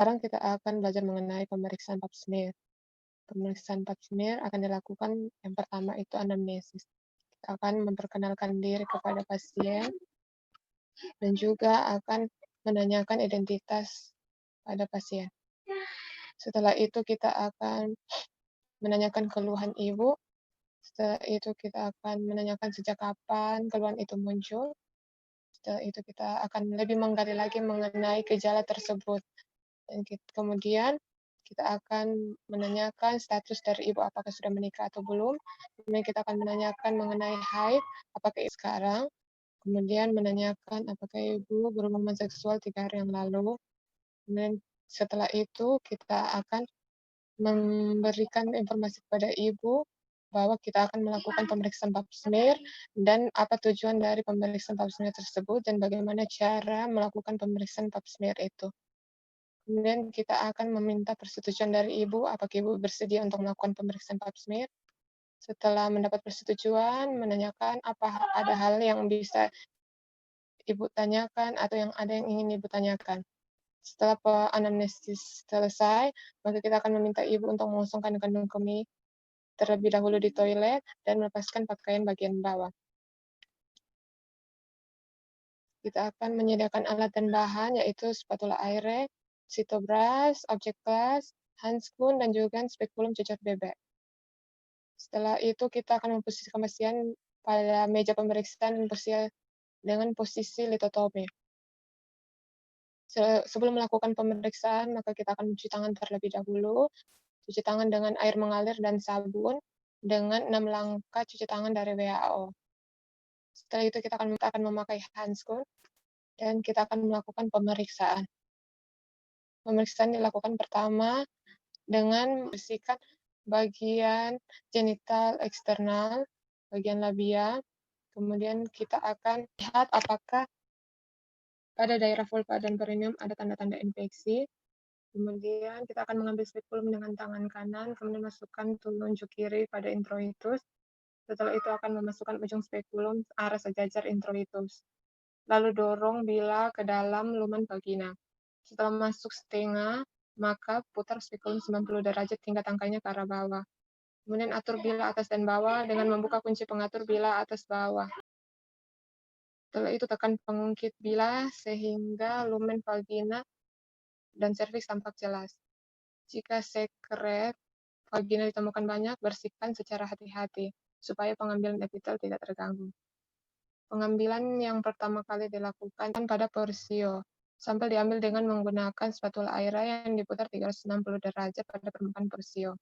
Sekarang kita akan belajar mengenai pemeriksaan Pap smear. Pemeriksaan Pap smear akan dilakukan yang pertama itu anamnesis. Kita akan memperkenalkan diri kepada pasien dan juga akan menanyakan identitas pada pasien. Setelah itu kita akan menanyakan keluhan ibu. Setelah itu kita akan menanyakan sejak kapan keluhan itu muncul. Setelah itu kita akan lebih menggali lagi mengenai gejala tersebut. Dan kemudian kita akan menanyakan status dari ibu apakah sudah menikah atau belum. Kemudian kita akan menanyakan mengenai haid, apakah sekarang. Kemudian menanyakan apakah ibu berhubungan seksual 3 hari yang lalu. Kemudian setelah itu kita akan memberikan informasi kepada ibu bahwa kita akan melakukan pemeriksaan Pap smear dan apa tujuan dari pemeriksaan Pap smear tersebut dan bagaimana cara melakukan pemeriksaan Pap smear itu. Kemudian kita akan meminta persetujuan dari ibu, apakah ibu bersedia untuk melakukan pemeriksaan Pap smear. Setelah mendapat persetujuan, menanyakan apa ada hal yang bisa ibu tanyakan atau yang ada yang ingin ibu tanyakan. Setelah anamnesis selesai, maka kita akan meminta ibu untuk mengosongkan kandung kemih terlebih dahulu di toilet dan melepaskan pakaian bagian bawah. Kita akan menyediakan alat dan bahan, yaitu spatula aere, sitobras, objek kelas, handscoon, dan juga spekulum cucur bebek. Setelah itu kita akan memposisikan pasien pada meja pemeriksaan dengan posisi litotomi. Sebelum melakukan pemeriksaan, maka kita akan mencuci tangan terlebih dahulu. Cuci tangan dengan air mengalir dan sabun dengan 6 langkah cuci tangan dari WHO. Setelah itu kita akan memakai handscoon dan kita akan melakukan pemeriksaan. Pemeriksaan dilakukan pertama dengan membersihkan bagian genital eksternal, bagian labia. Kemudian kita akan lihat apakah pada daerah vulva dan perineum ada tanda-tanda infeksi. Kemudian kita akan mengambil spekulum dengan tangan kanan, kemudian masukkan telunjuk kiri pada introitus. Setelah itu akan memasukkan ujung spekulum arah sejajar introitus. Lalu dorong bila ke dalam lumen vagina. Setelah masuk setengah, maka putar spekulum 90 derajat hingga tangkainya ke arah bawah. Kemudian atur bila atas dan bawah dengan membuka kunci pengatur bila atas bawah. Setelah itu tekan pengungkit bila sehingga lumen vagina dan serviks tampak jelas. Jika sekret vagina ditemukan banyak, bersihkan secara hati-hati supaya pengambilan epitel tidak terganggu. Pengambilan yang pertama kali dilakukan pada porsio. Sampel diambil dengan menggunakan spatula aera yang diputar 360 derajat pada permukaan porsio.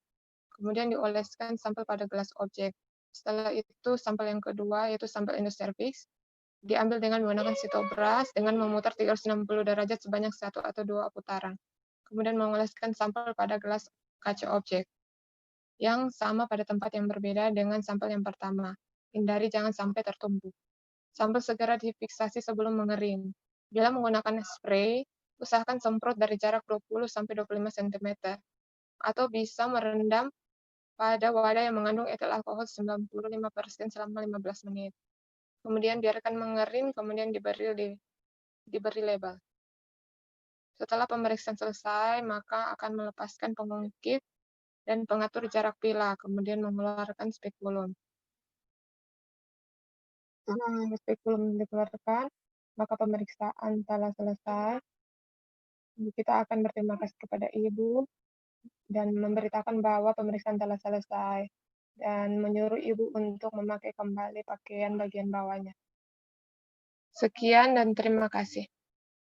Kemudian dioleskan sampel pada gelas objek. Setelah itu, sampel yang kedua, yaitu sampel endocervix, diambil dengan menggunakan sitobras dengan memutar 360 derajat sebanyak 1 atau 2 putaran. Kemudian mengoleskan sampel pada gelas kaca objek yang sama pada tempat yang berbeda dengan sampel yang pertama. Hindari jangan sampai tertumpuk. Sampel segera difiksasi sebelum mengering. Bila menggunakan spray, usahakan semprot dari jarak 20-25 cm atau bisa merendam pada wadah yang mengandung etil alkohol 95% selama 15 menit. Kemudian biarkan mengering, kemudian diberi label. Setelah pemeriksaan selesai, maka akan melepaskan pengungkit dan pengatur jarak pila, kemudian mengeluarkan spekulum. Spekulum dikeluarkan, maka pemeriksaan telah selesai. Kita akan berterima kasih kepada ibu dan memberitakan bahwa pemeriksaan telah selesai dan menyuruh ibu untuk memakai kembali pakaian bagian bawahnya. Sekian dan terima kasih.